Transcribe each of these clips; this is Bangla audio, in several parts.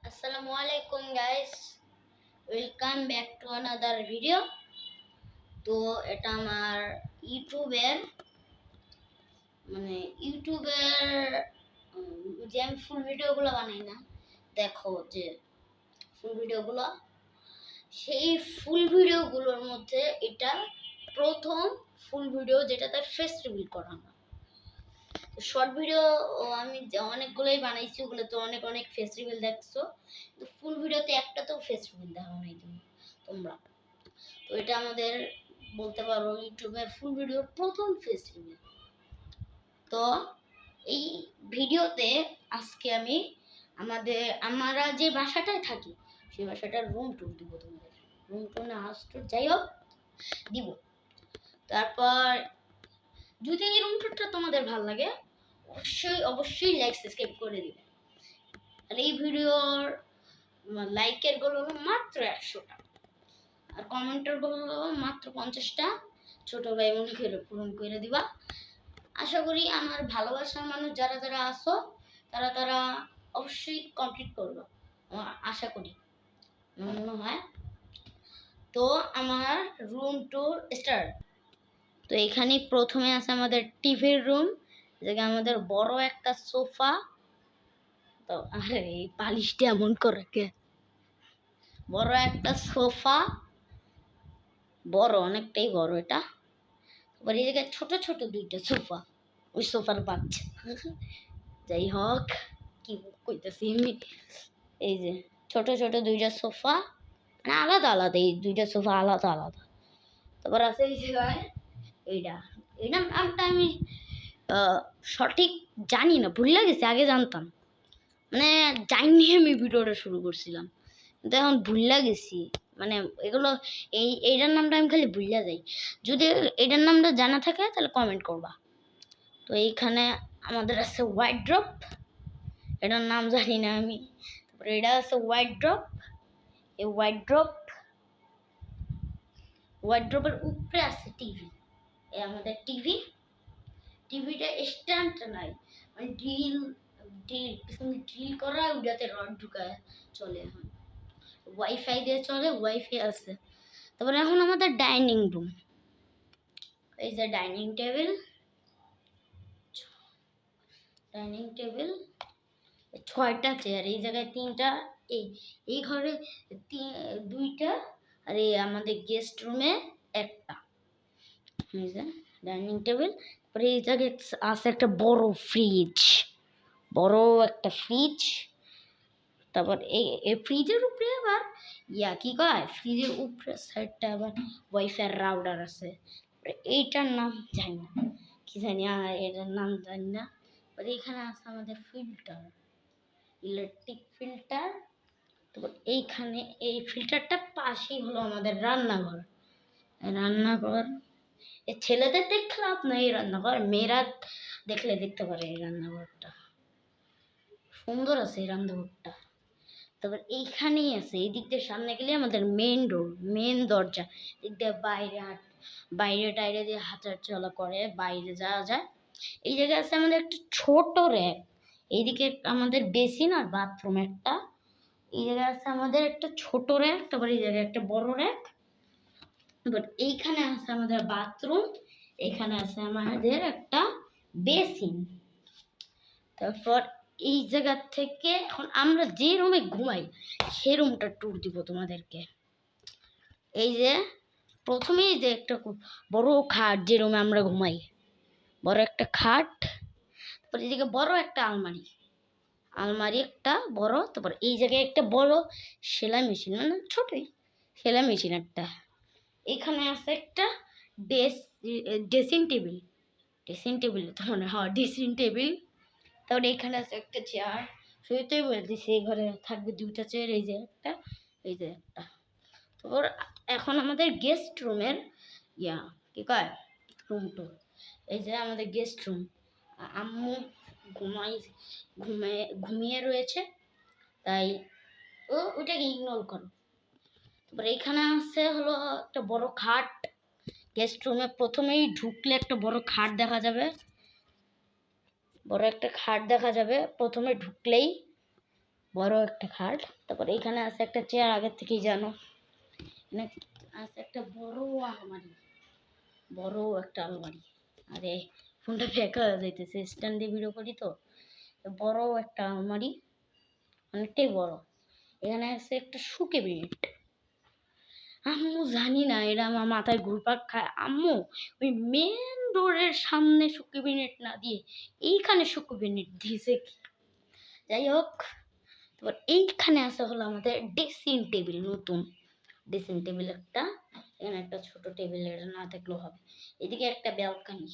আসসালামু আলাইকুম guys, welcome back to another video. তো এটা আমার ইউটিউবের ইউটিউবের যে আমি ফুল ভিডিওগুলো বানাই না, দেখো যে ফুল ভিডিওগুলো, সেই ফুল ভিডিওগুলোর মধ্যে এটা প্রথম ফুল ভিডিও যেটাতে ফেস রিভিল করা হয়। শর্ট ভিডিও আমি অনেকগুলোই বানাইছি, ওগুলো তো অনেক অনেক ফেস রিভিল দেখছো, তো ফুল ভিডিওতে একটা তো ফেস রিভিল দেখো নাই তোমরা। তো এটা আমাদের বলতে পারো ইউটিউবের ফুল ভিডিওর প্রথম ফেস রিভিল। তো এই ভিডিওতে আজকে আমি আমরা যে বাসাটায় থাকি সেই বাসাটার রুম ট্যুর দিব তোমাদের। রুম ট্যুর না হাউস ট্যুর যাই হোক দিব। তারপর যদি এই রুম ট্যুরটা তোমাদের ভালো লাগে অবশ্যই অবশ্যই লাইক সাবস্ক্রাইব করে দিবে। আর এই ভিডিওর লাইকের গোল হলো মাত্র 100টা, আর কমেন্টের গোল হলো মাত্র 50টা। ছোট ভাই মনে করে পূরণ করে দিবা। আশা করি আমার ভালোবাসার মানুষ যারা যারা আসো তারা তারা অবশ্যই কমপ্লিট করবে, আশা করি, মনে হয়। তো আমার রুম ট্যুর স্টার্ট। তো এখানে প্রথমে আছে আমাদের টিভির রুম, যেখানে আমাদের বড় একটা সোফা। তো আরে এই পালিশটা এমন করে কে, বড় একটা সোফা, বড় অনেকটাই বড় এটা। তারপর এই জায়গায় ছোট ছোট দুইটা সোফা, ওই সোফার বাচ্চা। যাই হোক কি কইতেছি আমি, এই যে ছোট ছোট দুইটা সোফা, মানে আলাদা আলাদা, এই দুইটা সোফা আলাদা আলাদা। তারপর আছে এই জায়গায় এইটার নামটা আমি সঠিক জানি না, ভুলে গেছি। আগে জানতাম, মানে জানি আমি ভিডিওটা শুরু করছিলাম, কিন্তু এখন ভুলে গেছি। মানে এগুলো এইটার নামটা আমি খালি ভুলে যাই। যদি এটার নামটা জানা থাকে তাহলে কমেন্ট করবা। তো এইখানে আমাদের আছে হোয়াইট ড্রপ, এটার নাম জানি না আমি। তারপরে এটা আছে হোয়াইট ড্রপ। এই হোয়াইট ড্রপের উপরে আছে টিভি। এই আমাদের টিভিটা স্ট্যান্ড নাই, মানে ড্রিল করা, ওটাতে রড ঢুকায় চলে। এখন ওয়াইফাই দিয়ে চলে, ওয়াইফাই আছে। তারপরে এখন আমাদের ডাইনিং রুম, এই যে ডাইনিং টেবিল, 6টা চেয়ার, এই জায়গায় 3টা, এই ঘরে 2টা, আর এই আমাদের গেস্ট রুমে 1টা। এই যে ডাইনিং টেবিল। তারপরে এই জায়গায় আছে একটা বড় একটা ফ্রিজ। তারপর এই ফ্রিজের উপরে আবার কি কয়, ফ্রিজের উপরে সাইডটা আবার ওয়াইফাই রাউটার আছে। এইটার নাম জানি না, কি জানি, এটার নাম জানি না। এখানে আছে আমাদের ফিল্টার, ইলেকট্রিক ফিল্টার। তারপর এইখানে এই ফিল্টারটা পাশেই হলো আমাদের রান্নাঘর। এই ছেলেদের দেখলে আপনার এই রান্নাঘর, মেয়েরা দেখলে দেখতে পারে এই রান্নাঘরটা সুন্দর আছে, এই রান্নাঘরটা। তারপর এইখানেই আছে, এই দিক দিয়ে সামনে গেলে আমাদের মেন দরজা, দিক দিয়ে বাইরে টাইরে দিয়ে হাঁটা চলা করে বাইরে যাওয়া যায়। এই জায়গায় আছে আমাদের একটা ছোট র্যাক, এইদিকে আমাদের বেসিন আর বাথরুম একটা। এই জায়গায় আছে আমাদের একটা ছোট র্যাক, তারপর এই জায়গায় একটা বড় র্যাক। তারপর এইখানে আছে আমাদের বাথরুম, এখানে আছে আমাদের একটা বেসিন। তারপর এই জায়গা থেকে এখন আমরা যে রুমে ঘুমাই সেই রুমটা ট্যুর দিব তোমাদেরকে। এই যে প্রথমেই যে একটা বড় খাট, যে রুমে আমরা ঘুমাই, বড় একটা খাট। তারপর এই জায়গায় বড় একটা আলমারি একটা বড়। তারপর এই জায়গায় একটা বড় সেলাই মেশিন, মানে ছোটই সেলাই মেশিন একটা। এখানে আছে একটা ড্রেসিং টেবিল তো মনে হয় ড্রেসিং টেবিল। তারপরে এখানে আছে একটা চেয়ার, শুরুতেই বলে দিচ্ছি এই ঘরে থাকবে 2টা চেয়ার, এই যে একটা, এই যে একটা। তারপর এখন আমাদের গেস্ট রুমের কি কয় রুম টুর। এই যে আমাদের গেস্ট রুম, আম্মু ঘুমিয়ে রয়েছে, তাই ওইটাকে ইগনোর করো। তারপর এখানে আছে হলো একটা বড় খাট। গেস্ট রুমে প্রথমেই ঢুকলে একটা বড় খাট দেখা যাবে, প্রথমে ঢুকলেই। বড় একটা খাট, তারপরে এখানে আছে একটা চেয়ার, আগের থেকেই জানো। এখানে আছে একটা বড় আলমারি, বড় একটা আলমারি। আরে ফোনটা ফেঁকা হয়ে যাইতেছে, স্ট্যান্ড দিয়ে ভিডিও করি তো। বড় একটা আলমারি, অনেকটাই বড়। এখানে আছে একটা শুকে বেড। আম্মু জানি না, এটা আমার মাথায় ঘুরপাক খায়। আম্মু ওই মেন ডোরের সামনে শুকে বেড না দিয়ে এইখানে শুকে বেড দিয়েছে কি? যাই হোক, তারপর এইখানে আছে হলো আমাদের ড্রেসিং টেবিল, নতুন ড্রেসিং টেবিল একটা। এখানে একটা ছোট টেবিল, এটা না থাকলেও হবে। এদিকে একটা ব্যালকানি,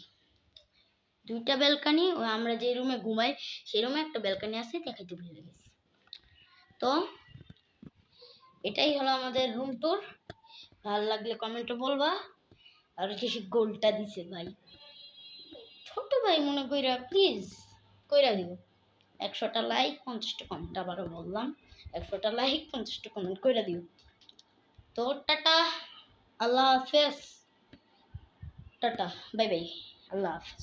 দুইটা ব্যালকানি। ও আমরা যে রুমে ঘুমাই সেই রুমে একটা ব্যালকানি আছে, দেখাইতে ভুলে গেছি। তো এটাই হলো আমাদের রুম ট্যুর। ভালো লাগলে কমেন্টে বলবা। আর যে গোলটা দিছে ভাই, ছোট ভাই মনে কইরা প্লিজ কইরা দিও। 100টা লাইক 50টা কমেন্ট, আবারও বললাম 100টা লাইক 50টা কমেন্ট কইরা দিও। তো টাটা, আল্লাহ হাফেজ, টাটা, বাই বাই, আল্লাহ হাফেজ।